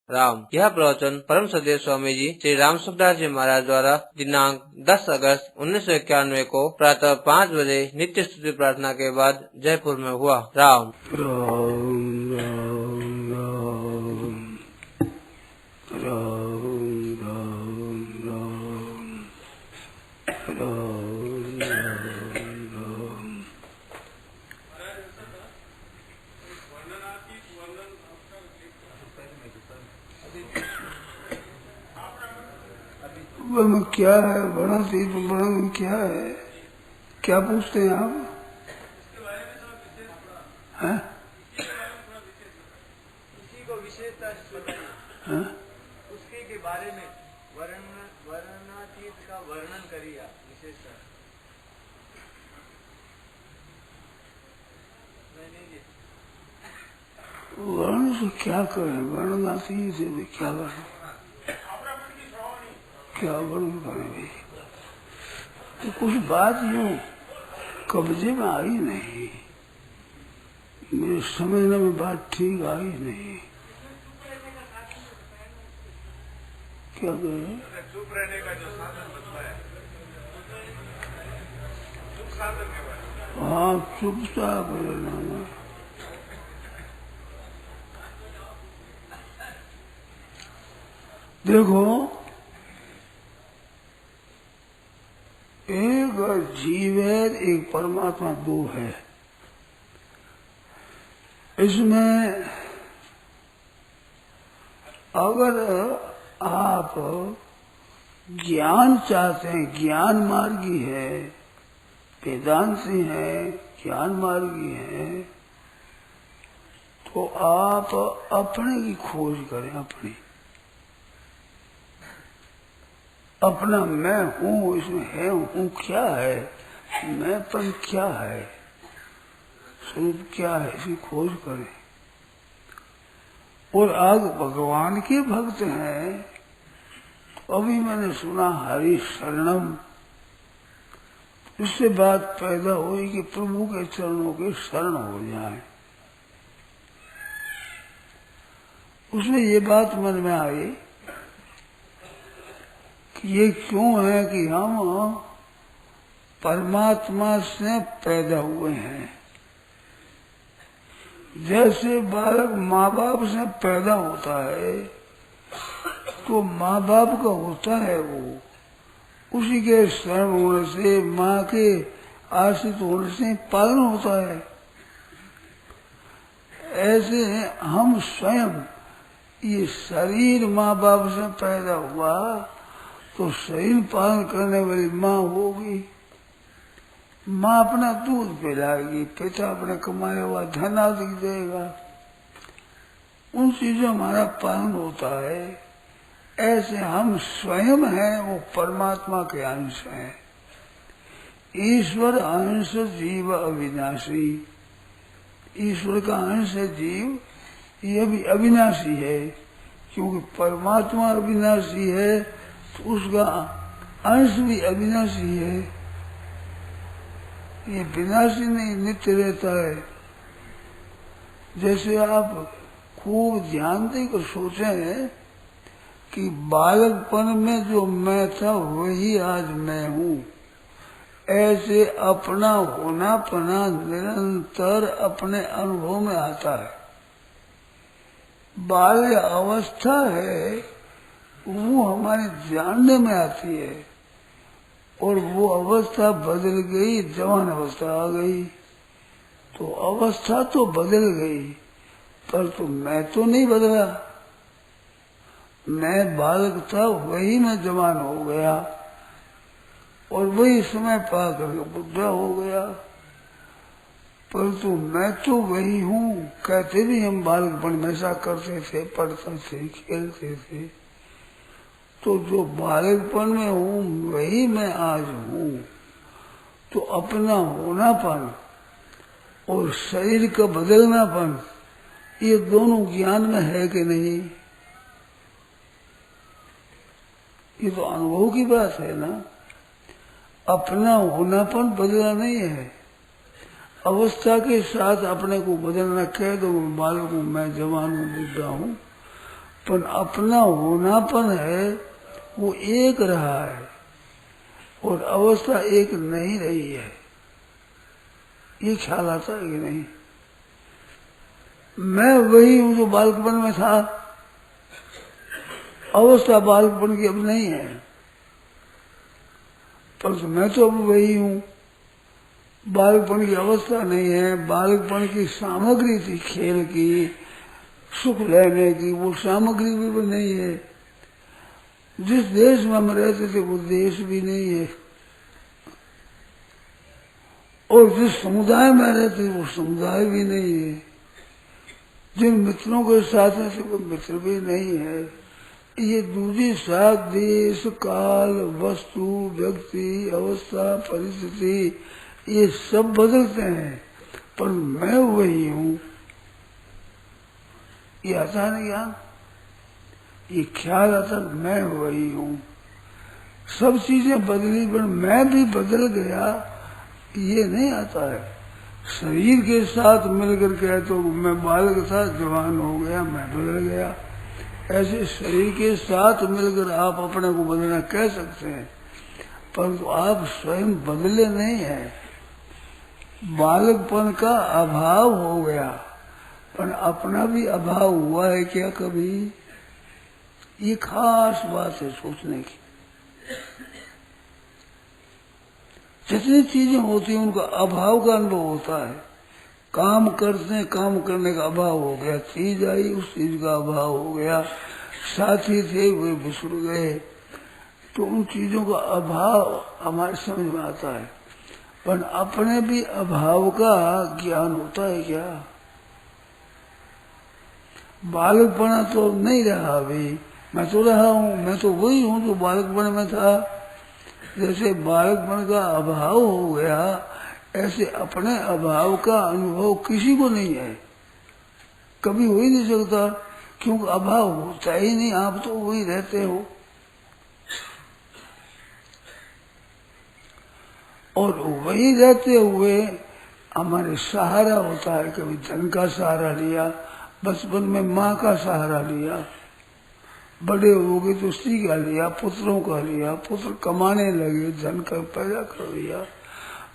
राम। यह प्रवचन परम सदय स्वामी जी श्री राम सुखदास जी महाराज द्वारा दिनांक 10 अगस्त 1991 को प्रातः 5 बजे नित्य स्तुति प्रार्थना के बाद जयपुर में हुआ। राम राम राम राम राम राम राम वर्णन क्या है? वर्णातीत वर्णन क्या है? क्या पूछते हैं आप? हैं? उसी को विशेषता हैं? उसके के बारे में वर्णातीत का वर्णन करिए आप विशेषता। वर्ण से क्या करें? वर्णातीत से क्या करें? क्या वर्णन करें भाई? तो कुछ बात यूँ कब्जे में आई नहीं, मेरे समझने में बात ठीक आई नहीं। क्या करें? चुप रहने का जो साधन बताया, चुप साधन के बारे में। हाँ, चुपचाप रहना। देखो, एक जीव है, एक परमात्मा, दो है। इसमें अगर आप ज्ञान चाहते हैं, ज्ञान मार्गी है, वेदांती है, ज्ञान मार्गी है, तो आप अपने की खोज करें। अपना मैं हूँ, इसमें है हूँ क्या है, मैंपन क्या है, स्वरूप क्या है, इसकी खोज करें। और आज भगवान के भक्त हैं, तो अभी मैंने सुना हरि शरणम, इससे बात पैदा हुई कि प्रभु के चरणों के शरण हो जाए। उसमें ये बात मन में आई कि ये क्यों है कि हम परमात्मा से पैदा हुए हैं। जैसे बालक माँ बाप से पैदा होता है, तो माँ बाप का होता है वो, उसी के शरण होने से, माँ के आश्रित होने से पालन होता है। ऐसे हम स्वयं, ये शरीर माँ बाप से पैदा हुआ तो शरीर पालन करने वाली माँ होगी। माँ अपना दूध पिलाएगी, पिता अपने कमाया हुआ धन आदि देगा, उन चीजों हमारा पालन होता है। ऐसे हम स्वयं हैं, वो परमात्मा के अंश हैं। ईश्वर अंश जीव अविनाशी, ईश्वर का अंश है जीव, ये भी अविनाशी है। क्योंकि परमात्मा अविनाशी है तो उसका अंश भी अविनाशी है। ये विनाशी नहीं, नित्य रहता है। जैसे आप खूब ध्यान देकर सोचे हैं कि बालकपन में जो मैं था वही आज मैं हूँ, ऐसे अपना होना पना निरंतर अपने अनुभव में आता है। बाल्य अवस्था है वो हमारे जानने में आती है, और वो अवस्था बदल गई, जवान अवस्था आ गई, तो अवस्था तो बदल गई, पर तो मैं तो नहीं बदला। मैं बालक था, वही मैं जवान हो गया, और वही समय पा करके बुढ़ा हो गया, परंतु मैं तो वही हूँ। कहते भी हम बालकपन में ऐसा करते थे, पढ़ते थे, खेलते थे, तो जो बालकपन में हूँ वही मैं आज हूँ। तो अपना होनापन और शरीर का बदलनापन, ये दोनों ज्ञान में है कि नहीं? ये तो अनुभव की बात है ना। अपना होनापन बदला नहीं है। अवस्था के साथ अपने को बदलना कह दो, बालक हूँ, मैं जवान हूँ, बुढ़ा हूँ, पर अपना होनापन है वो एक रहा है और अवस्था एक नहीं रही है। ये ख्याल आता है कि नहीं? मैं वही हूं जो बालकपन में था, अवस्था बालकपन की अब नहीं है, पर मैं तो अब वही हूं। बालकपन की अवस्था नहीं है, बालकपन की सामग्री थी खेल की, सुख लेने की, वो सामग्री भी नहीं है। जिस देश में हम रहते थे वो देश भी नहीं है, और जिस समुदाय में रहते वो समुदाय भी नहीं है। जिन मित्रों के साथ रहते वो मित्र भी नहीं है। ये दूसरी साथ देश, काल, वस्तु, व्यक्ति, अवस्था, परिस्थिति ये सब बदलते हैं, पर मैं वही हूं। ये आता है ना ज्ञान, ये ख्याल आता मैं वही हूं। सब चीजें बदली पर मैं भी बदल गया, ये नहीं आता है। शरीर के साथ मिलकर के तो मैं बालक था, जवान हो गया, मैं बदल गया। ऐसे शरीर के साथ मिलकर आप अपने को बदलना कह सकते हैं, परंतु आप स्वयं बदले नहीं हैं। बालकपन का अभाव हो गया, पर अपना भी अभाव हुआ है क्या कभी? ये खास बात है सोचने की। जितनी चीजें होती हैं उनका अभाव का अनुभव होता है। काम करते हैं, काम करने का अभाव हो गया, चीज आई उस चीज का अभाव हो गया, साथी थे वे बिछुड़ गए, तो उन चीजों का अभाव हमारे समझ में आता है। पर अपने भी अभाव का ज्ञान होता है क्या? बालकपना तो नहीं रहा अभी, मैं तो रहा हूं, मैं तो वही हूं जो बालकपन में था। जैसे बालकपन का अभाव हो गया, ऐसे अपने अभाव का अनुभव किसी को नहीं है, कभी हो ही नहीं सकता, क्योंकि अभाव होता ही नहीं, आप तो वही रहते हो। और वही रहते हुए हमारे सहारा होता है। कभी धन का सहारा लिया, बचपन में माँ का सहारा लिया, बड़े हो गए तो स्त्री का लिया, पुत्रों का लिया, पुत्र कमाने लगे, धन का पैदा कर लिया,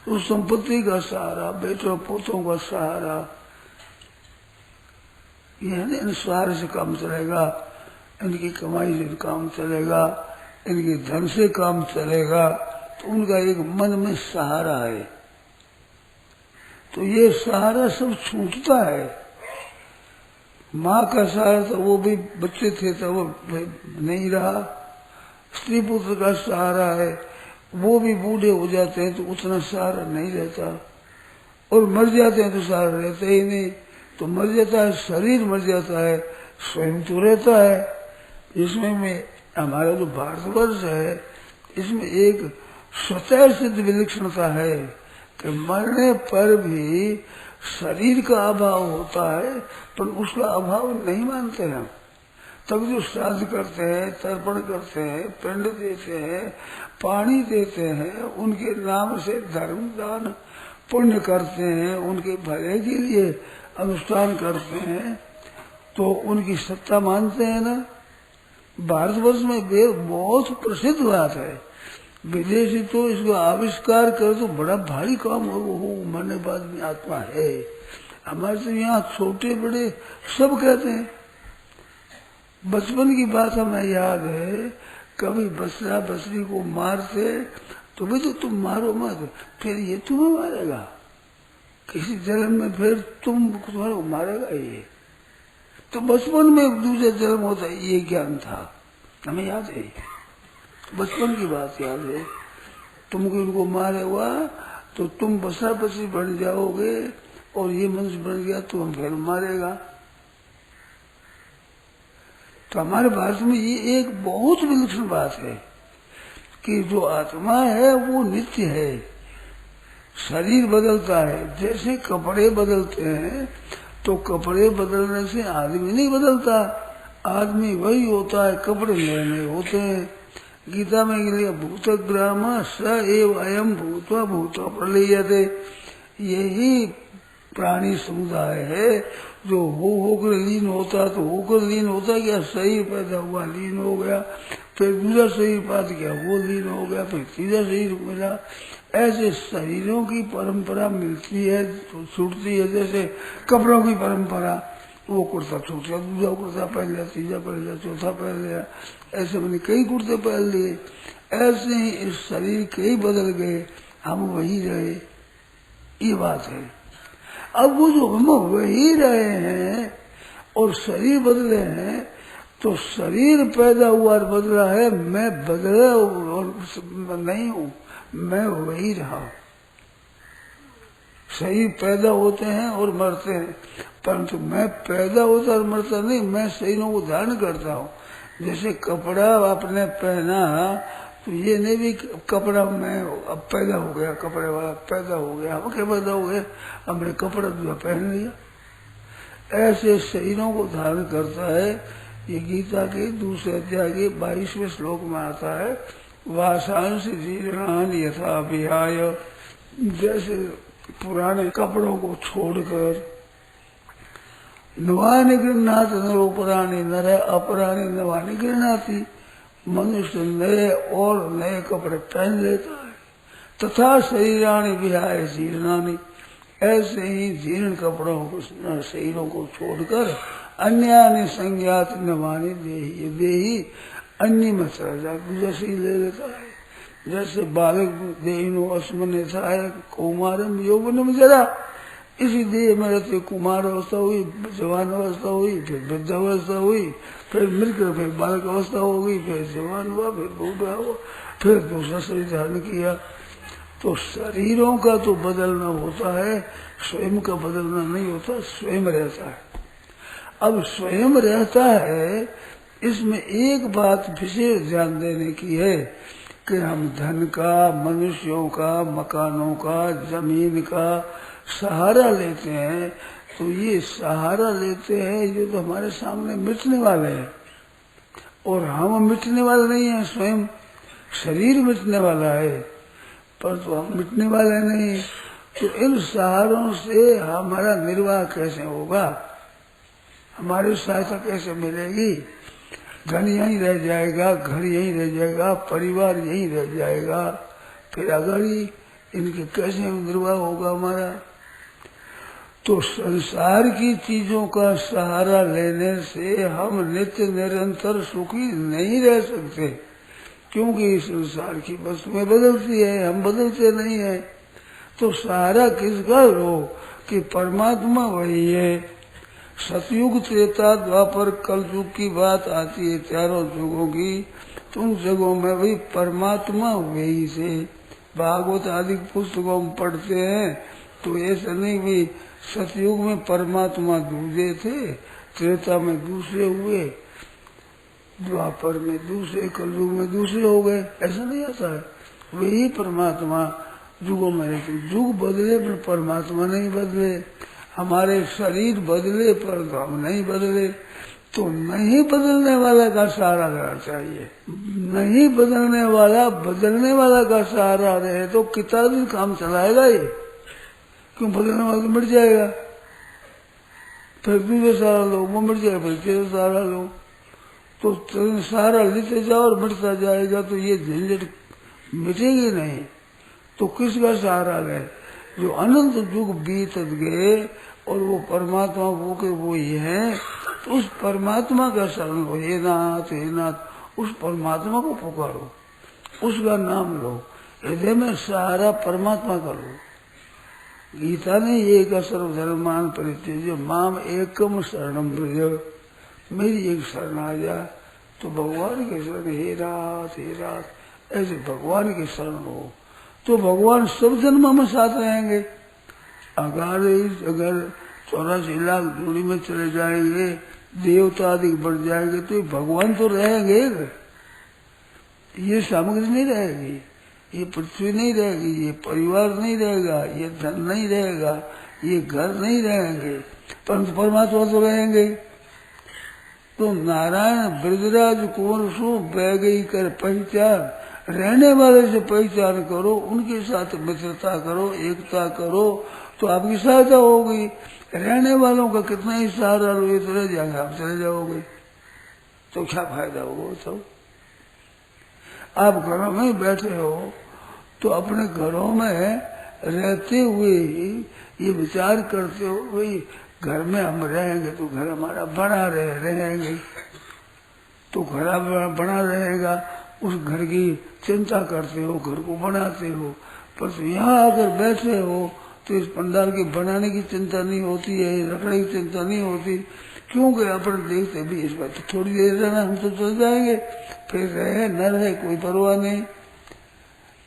तो संपत्ति का सहारा, बेटों पोतों का सहारा। यह इन सहारे से काम चलेगा, इनकी कमाई से काम चलेगा, इनके धन से काम चलेगा, तो उनका एक मन में सहारा है। तो ये सहारा सब छूटता है। माँ का सहारा तो वो भी बच्चे थे तो वो नहीं रहा, स्त्री पुत्र का सहारा है, वो भी बूढ़े हो जाते हैं तो उतना सहारा नहीं रहता, और मर जाते हैं तो सहारा रहता ही नहीं। तो मर जाता है, शरीर मर जाता है, स्वयं तो रहता है। इसमें में हमारा जो भारतवर्ष है, इसमें एक स्वतः सिद्ध विलक्षणता है कि मरने पर भी शरीर का अभाव होता है, पर उसका अभाव नहीं मानते हैं। तब जो श्राद्ध करते हैं, तर्पण करते हैं, पिंड देते हैं, पानी देते हैं, उनके नाम से धर्म दान पुण्य करते हैं, उनके भले के लिए अनुष्ठान करते हैं, तो उनकी सत्ता मानते हैं ना। भारतवर्ष में वेद बहुत प्रसिद्ध बात है। विदेशी तो इसको आविष्कार कर तो बड़ा भारी काम हो, मरने बाद में आत्मा है। हमारे तो यहाँ छोटे बड़े सब कहते हैं। बचपन की बात हमें याद है, कभी बसरा बसरी को मारते तो भी तो तुम मारो मत, फिर ये तुम्हें मारेगा, किसी जन्म में फिर तुम्हारे को मारेगा ये। तो बचपन में दूसरा जन्म होता है, ये ज्ञान था, हमें याद है, बचपन की बात याद है। तुमको इनको मारे हुआ तो तुम बसरा बसरी बन जाओगे, और ये मनुष्य बन गया तो हम फिर मारेगा। तो हमारे भारत में ये एक बहुत विलक्षण बात है कि जो आत्मा है वो नित्य है। शरीर बदलता है, जैसे कपड़े बदलते हैं, तो कपड़े बदलने से आदमी नहीं बदलता, आदमी वही होता है, कपड़े नए नए होते हैं। गीता में लिया भूतग्राम स एव अयम भूत्वा भूत्वा प्रलीयते, यही प्राणी समुदाय है जो होकर लीन होता है, तो होकर लीन होता क्या, शरीर पैदा हुआ लीन हो गया, फिर दूसरा शरीर पात गया वो लीन हो गया, फिर तीसरा शरीर मिला। ऐसे शरीरों की परंपरा मिलती है, छूटती है। जैसे कपड़ों की परंपरा, वो कुर्ता छूट गया, दूसरा कुर्ता पहन लिया, तीसरा पहन लिया, चौथा पहन लिया, ऐसे मैंने कई कुर्ते पहन लिए। ऐसे ही इस शरीर कई बदल गए, हम वही रहे, ये बात है। अब वो जो हम वही रहे हैं और शरीर बदले हैं, तो शरीर पैदा हुआ और बदला है, मैं बदला और नहीं हूँ, मैं वही रहा। शरीर पैदा होते हैं और मरते हैं, परंतु मैं पैदा होता और मरता नहीं, मैं शरीरों को धारण करता हूँ। जैसे कपड़ा आपने पहना, तो ये नहीं भी कपड़ा मैं अब पैदा हो गया, कपड़े वाला पैदा हो गया, हम क्या पैदा हो गए, हमने कपड़ा दूसरा पहन लिया। ऐसे शरीरों को धारण करता है। ये गीता के दूसरे अध्याय के 22वें श्लोक में आता है, वासांश जीर्णान यथा विहाय। जैसे पुराने कपड़ों को छोड़कर नवानि गृह्णात नरोपराणि नर अपराणि नवानि गृह्णाति, मनुष्य नए और नए कपड़े पहन लेता है। तथा शरीराणि विहाय जीर्णानि, ऐसे ही जीर्ण कपड़ों को, शरीरों को छोड़कर अन्यानि संज्ञात नवानि देहि, देहि अन्य में चला जाता, दूसरा शरीर ले लेता है। जैसे बालक देहिनो अस्मन ऐसा है, कौमारम यौवनम जरा, इसी देह में रहते कुमार अवस्था हुई, जवान अवस्था हुई, फिर वृद्ध अवस्था हुई, फिर मिलकर फिर बालक अवस्था हो गई, फिर जवान हुआ, फिर बूढ़ा हुआ, फिर दूसरा शरीर धारण किया। तो शरीरों का तो बदलना होता है, स्वयं का बदलना नहीं होता, स्वयं रहता है। अब स्वयं रहता है, इसमें एक बात विशेष ध्यान देने की है कि हम धन का, मनुष्यों का, मकानों का, जमीन का सहारा लेते हैं, तो ये सहारा लेते हैं, ये तो हमारे सामने मिटने वाले हैं, और हम मिटने वाले नहीं हैं। स्वयं शरीर मिटने वाला है, पर तो हम मिटने वाले नहीं। तो इन सहारों से हमारा निर्वाह कैसे होगा, हमारी सहायता कैसे मिलेगी? धन यहीं रह जाएगा, घर यहीं रह जाएगा, परिवार यहीं रह जाएगा, फिर अगर ही इनके कैसे निर्वाह होगा हमारा? तो संसार की चीजों का सहारा लेने से हम नित्य निरंतर सुखी नहीं रह सकते, क्योंकि संसार की वस्तुएं बदलती है, हम बदलते नहीं है। तो सहारा किसका लो कि परमात्मा वही है। सतयुग, त्रेता, द्वापर, कलयुग की बात आती है, चारों युगों की, तो उन जगहों में वही परमात्मा वही से। भागवत आदि पुस्तकों में पढ़ते हैं तो ऐसा नहीं भी सतयुग में परमात्मा दूसरे थे, त्रेता में दूसरे हुए, द्वापर में दूसरे, कलयुग में दूसरे हो गए, ऐसा नहीं आता है। वही परमात्मा युगों में रहते। युग बदले पर परमात्मा नहीं बदले, हमारे शरीर बदले पर तो हम नहीं बदले। तो नहीं बदलने वाला का सहारा लेना चाहिए। नहीं बदलने वाला का सहारा रहे तो कितना दिन काम चलाएगा ये? क्यों, बदलने वाला तो मिट जाएगा, फिर दूसरे सहारा लो, वो मिट जाएगा, फिर तीसरा सहारा लो, तो सहारा लेते जाओ और मिटता जाएगा, तो ये झंझट मिटेगी नहीं। तो किसका सहारा ले? जो अनंत युग बीत गए और वो परमात्मा वो के वो ही है, तो उस परमात्मा का शरण लो। हे नाथ, हे नाथ, उस परमात्मा को पुकारो, उसका नाम लो, हृदय में सहारा परमात्मा का लो। गीता ने एक सर्वधर्मान परित्यज्य माम एकम शरणम व्रज, मेरी एक शरण आ जा। तो भगवान के शरण, हे रात, हे रात, ऐसे भगवान के शरण हो तो भगवान सब जन्मों में साथ रहेंगे। अगर 84 लाख दूरी में चले जाएंगे, देवता आदि बढ़ जाएंगे, तो भगवान तो रहेंगे। ये सामग्री नहीं रहेगी, ये पृथ्वी नहीं रहेगी, ये परिवार नहीं रहेगा, ये धन नहीं रहेगा, ये घर नहीं रहेंगे, परंतु परमात्मा तो रहेंगे। तो नारायण ब्रजराज कुंवर सो बह गई कर पहचान, रहने वाले से पहचान करो, उनके साथ मित्रता करो, एकता करो, तो आपकी सहायता होगी। रहने वालों का कितना ही सहारा लो, ये चले जाएंगे, आप चले जाओगे तो क्या फायदा होगा। तो आप घरों में ही बैठे हो तो अपने घरों में रहते हुए ही ये विचार करते हो भाई घर में हम रहेंगे तो घर हमारा बना रहेंगे, तो घर बना रहेगा, उस घर की चिंता करते हो, घर को बनाते हो। पर तो यहाँ आकर बैठे हो तो इस पंडाल के बनाने की चिंता नहीं होती है, रखने की चिंता नहीं होती, क्योंकि अपन देखते भी इस बात तो थोड़ी देर रहना, हम तो चल जाएंगे, फिर रहे न रहे कोई परवाह नहीं।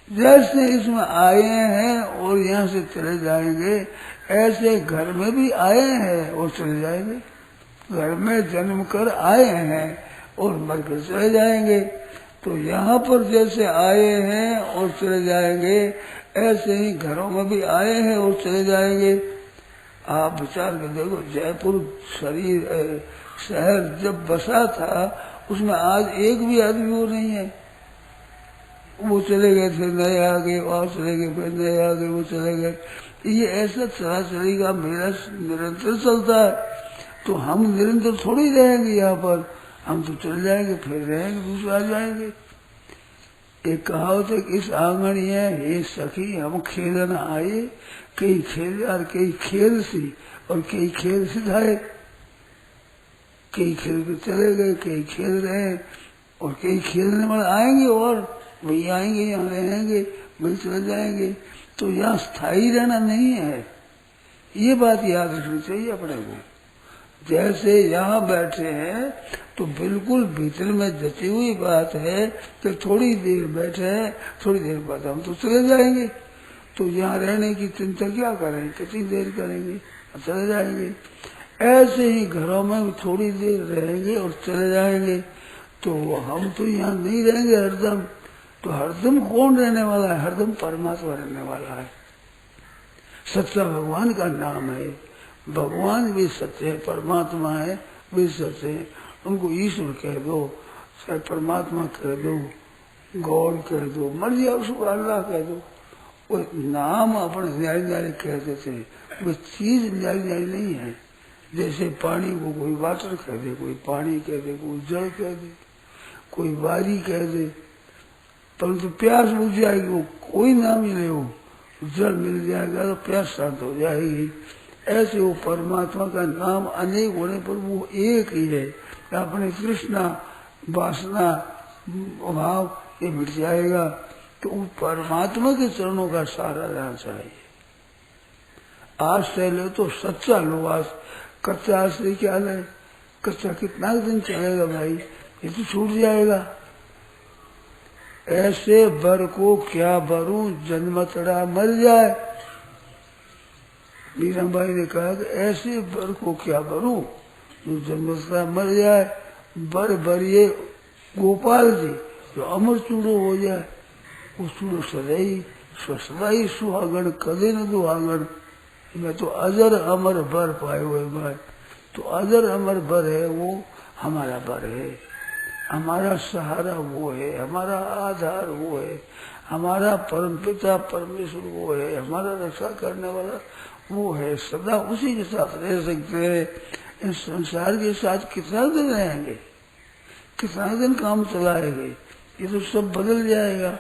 जैसे इसमें आए हैं और यहाँ से चले जाएंगे, ऐसे घर में भी आए हैं और चले जाएंगे। घर में जन्म कर आए हैं और मर कर चले जाएंगे। तो यहाँ पर जैसे आए हैं और चले जाएंगे, ऐसे ही घरों में भी आए हैं और चले जाएंगे। आप विचार कर देखो, जयपुर शहर जब बसा था उसमें आज एक भी आदमी वो नहीं है। वो चले गए, फिर नए आ गए, और चले गए, फिर नए आ गए, वो चले गए। ये ऐसा चला चलेगा, मेरा निरंतर चलता है। तो हम निरंतर थोड़ी रहेंगे यहाँ पर, हम तो चले जाएंगे, फिर रहेंगे, दूसरे आ जाएंगे। एक कहावत है कि इस आंगन हे सखी हम खेलन आए, कई खेल और कई खेल सी और कई खेल सिखाए। कई खेल के चले गए, कई खेल रहे और कई खेलने वाले आएंगे और वही आएंगे, यहाँ रहेंगे, वही चले जाएंगे। तो यहाँ स्थायी रहना नहीं है, ये बात याद रखनी चाहिए अपने को। जैसे यहाँ बैठे हैं तो बिल्कुल भीतर में जची हुई बात है कि थोड़ी देर बैठे हैं, थोड़ी देर बाद हम तो चले जाएंगे। तो यहाँ रहने की चिंता क्या करें, कितनी देर करेंगे, चले जाएंगे। ऐसे ही घरों में थोड़ी देर रहेंगे और चले जाएंगे। तो हम तो यहाँ नहीं रहेंगे हरदम। तो हरदम कौन रहने वाला है? हरदम परमात्मा रहने वाला है। सच्चा भगवान का नाम है। भगवान भी सच्चे है, परमात्मा है भी सच्चे है। उनको ईश्वर कह दो, चाहे परमात्मा कह दो, गॉड कह दो, मर्जी उसको अल्लाह कह दो। वो नाम अपने न्याय न्याय कह देते हैं, वो चीज न्याय न्याय नहीं है। जैसे पानी को कोई वाटर कह दे, कोई पानी कह दे, कोई जल कह दे, कोई बारी कह दे, परंतु प्यास बुझ जाएगी, वो कोई नाम ही नहीं, हो जल मिल जाएगा तो प्यास शांत हो जाएगी। ऐसे वो परमात्मा का नाम अनेक होने पर वो एक ही है। अपने तृष्णा वासना भाव ये मिट जाएगा। तो उस परमात्मा के चरणों का सहारा रहना चाहिए। आश्रय ले तो सच्चा लो। आज कच्चा आश्रय क्या ले? कच्चा कितना दिन चलेगा भाई, ये तो छूट जाएगा। ऐसे बर को क्या बरूं, जन्मतड़ा मर जाए। मीराबाई ने कहा कि ऐसे बर को क्या बरूं जो जन्मतड़ा मर जाए। बर बरिए गोपाल जी जो अमर चूड़ो हो जाए, वो चूड़ो सदाई सुहागण कदे न दुहागण। मैं तो अजर अमर बर पाए हुए भाई। तो अजर अमर बर है, वो हमारा बर है, हमारा सहारा वो है, हमारा आधार वो है, हमारा परम पिता परमेश्वर वो है, हमारा रक्षा करने वाला वो है। सदा उसी के साथ रह सकते हैं। इस संसार के साथ कितना दिन रहेंगे, कितना दिन काम चलाएंगे? ये तो सब बदल जाएगा।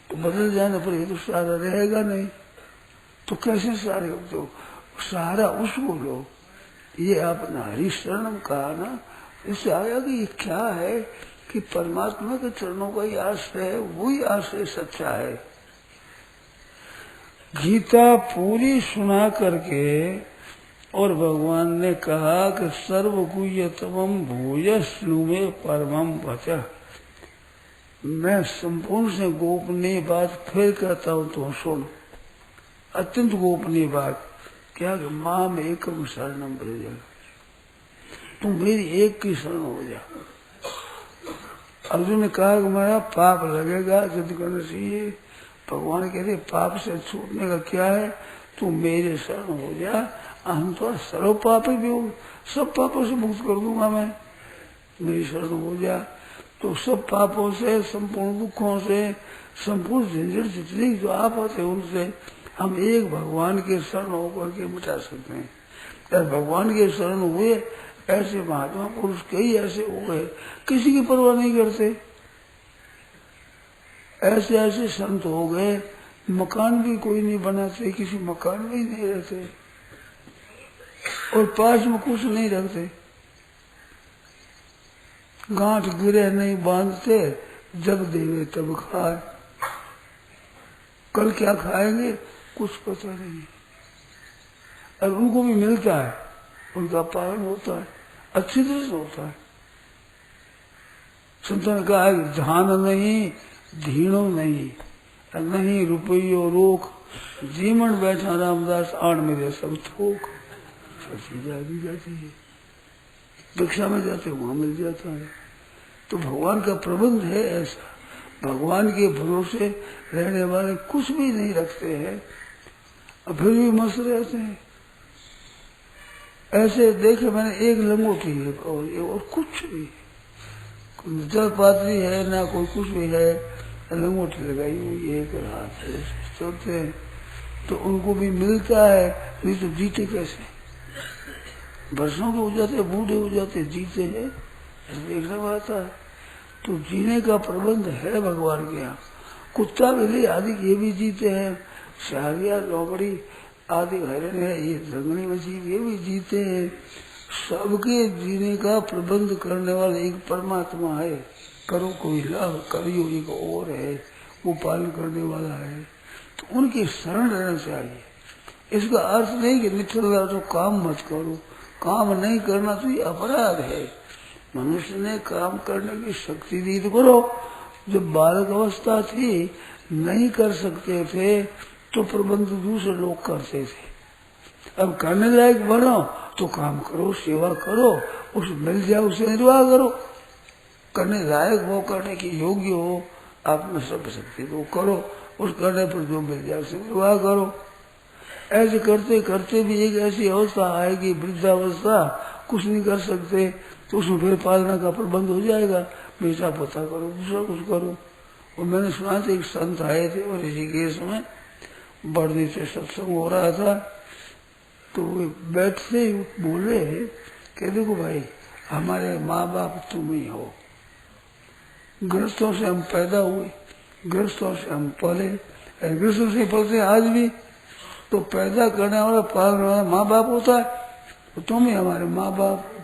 तो बदल जाने पर ये तो सहारा रहेगा नहीं। तो कैसे सहारे? तो सहारा उसको लो। ये आपने हरिशरणम कहा ना, इससे आया कि ये क्या है कि परमात्मा के चरणों का ही आश्रय है, वही आश्रय सच्चा है। गीता पूरी सुना करके और भगवान ने कहा कि सर्वगुह्यतमं भूयस्नु में परमं वचः। मैं संपूर्ण से गोपनीय बात फिर कहता हूँ, तो सुन। अत्यंत गोपनीय बात क्या? माँ में एकम शरणम व्रज, तुम मेरी एक की शरण हो जा। अर्जुन ने कहा कि मेरा पाप लगेगा, युद्ध करना चाहिए। भगवान कहते पाप से छूटने का क्या है? तू मेरे शरण हो जा, हम तो सर्व पाप भी हो, सब पापों से मुक्त कर दूंगा मैं। मेरी शरण हो जा तो सब पापों से, संपूर्ण दुखों से, संपूर्ण झंझट जितनी जो आप होते उनसे हम एक भगवान के शरण होकर के मिटा सकते हैं। यार भगवान के शरण हुए, ऐसे महात्मा पुरुष कई ऐसे हो गए, किसी की परवाह नहीं करते। ऐसे ऐसे संत हो गए, मकान भी कोई नहीं बनाते, किसी मकान में ही नहीं रहते और पास में कुछ नहीं रखते, गांठ गिरे नहीं बांधते, जब देवे तब खाए। कल क्या खाएंगे कुछ पता नहीं, और उनको भी मिलता है, उनका पालन होता है, अच्छी तरह से होता है। संतों ने कहा है धान नहीं धीनो नहीं, नहीं रुपयो रोक, जीवन बैठा रामदास आण मेरे सब थोक। दी जाती है, भिक्षा में जाते वहां मिल जाता है। तो भगवान का प्रबंध है ऐसा, भगवान के भरोसे रहने वाले कुछ भी नहीं रखते हैं और फिर भी मस्त रहते हैं। ऐसे देखे मैंने, एक लंगोटी है और कुछ भी, कोई जल पात्री है ना, कोई कुछ भी है, लंगोटी लगाई हुई एक हाथ है, चलते हैं तो उनको भी मिलता है, नहीं तो जीते कैसे? वर्षों के हो जाते, बूढ़े हो जाते, जीते हैं, देखने में आता है। तो जीने का प्रबंध है भगवान के यहाँ। कुत्ता बिल्ली आदि ये भी जीते हैं, शाहरिया लोमड़ी आदि हरण है, ये जंगली मछली ये भी जीते हैं। सबके जीने का प्रबंध करने वाला एक परमात्मा है, करो कोई लाभ करियो एक और है, वो पालन करने वाला है। तो उनकी शरण रहना चाहिए। इसका अर्थ नहीं कि निठल्ला तो काम मत करो, काम नहीं करना तो ये अपराध है। मनुष्य ने काम करने की शक्ति दी तो करो। जब बालक अवस्था थी नहीं कर सकते थे तो प्रबंध दूसरे लोग करते थे। अब करने लायक बनो तो काम करो, सेवा करो, उस मिल जाए उसे निर्वाह करो। करने लायक हो, करने की योग्य हो, आप में सब शक्ति तो करो, उस करने पर जो मिल जाए उसे निर्वाह करो। ऐसे करते करते भी एक ऐसी अवस्था आएगी, वृद्धावस्था, कुछ नहीं कर सकते, तो उसमें फिर पालना का प्रबंध हो जाएगा। बेटा पोता करो, दूसरा कुछ करो। और मैंने सुना था एक संत आए थे और ऋषिकेश में बड़नी से सत्संग हो रहा था, तो वे बैठते बोले कि देखो भाई, हमारे माँ बाप तुम ही हो, गृहस्थों से हम पैदा हुए, गृहस्थों से हम पले, गृहस्थों से पलते आज भी, तो पैदा करने वाला पालने वाला माँ बाप होता है, तो तुम ही हमारे माँ बाप हो।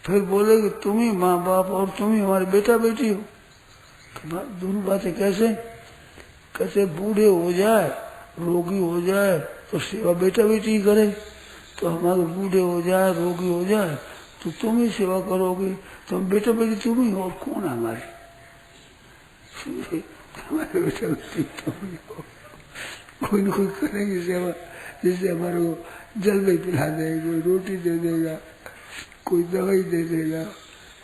फिर बोले कि तुम ही माँ बाप और तुम ही हमारे बेटा बेटी हो। तो दोनों बातें कैसे? कैसे बूढ़े हो जाए, रोगी हो जाए तो सेवा बेटा बेटी ही करे, तो हमारे बूढ़े हो जाए, रोगी हो जाए तो तुम ही सेवा करोगे, तो बेटा बेटी तुम ही हो, और कौन हमारे? हमारे बेटा बेटी तुम ही हो। कोई न कोई करेंगे सेवा, जैसे हमारे को जल में पिला देगा, कोई रोटी दे देगा, कोई दवाई दे देगा,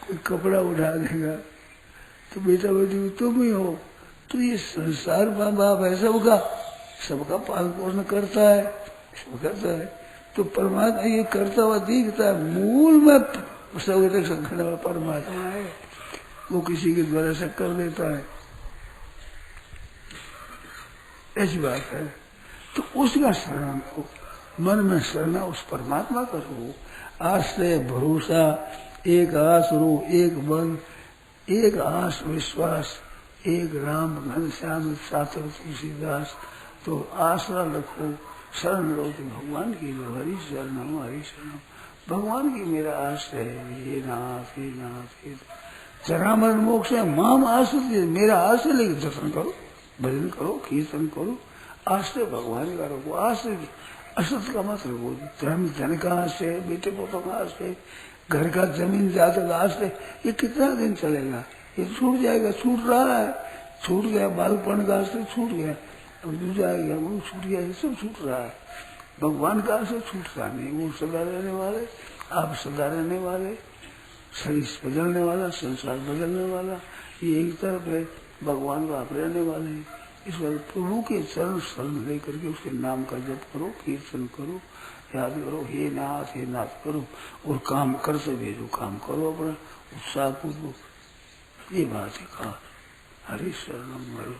कोई कपड़ा उठा देगा, तो बेटा बेटी तुम ही हो। तो ये संसार माँ बाप है सबका, सबका पालन पोषण करता है, सब करता है। तो परमात्मा ये करता हुआ दिखता है, मूल में सब रक्षण करने वाला परमात्मा है, वो किसी के द्वारा से कर देता है, ऐसी बात है। तो उसका शरण हो, मन में शरण उस परमात्मा का हो, आश्रय भरोसा, एक आस रो एक बल, एक आस विश्वास, एक राम घनश्याम सातर तुलसीदास। तो आसरा रखो, शरण लो कि भगवान की, हरि शरणम हरि शरणम, भगवान की मेरा आश्रय है, हे नाथ हे नाथ हे जरा मरण मोक्ष है, माम आश्रय, मेरा आश्रय लेके दर्शन करो, भजन करो, कीर्तन करो, आश्रय भगवान का रखो। आश्रय असत का मत रखो, धन का आश्रय, बेटे पोतों का आश्रय, घर का जमीन जायदाद का आश्रय, ये कितना दिन चलेगा? ये छूट जाएगा, छूट रहा है, छूट गया, बालपन का आश्रय छूट गया, अब दूसरा आ गया, वो छूट गया, ये सब छूट रहा है। भगवान का आश्रय छूटता नहीं, वो सदा रहने वाले, आप सदा रहने वाले, शरीर बदलने वाला, संसार बदलने वाला, ये एक तरफ है, भगवान का आप रहने वाले हैं। इस बार प्रभु के चरण शरण लेकर के उसके नाम का जप करो, कीर्तन करो, याद करो, हे नाथ करो, और काम करते भेजो, काम करो अपना उत्साहपूर्वक। ये बात है कहा, हरि शरणम हरि।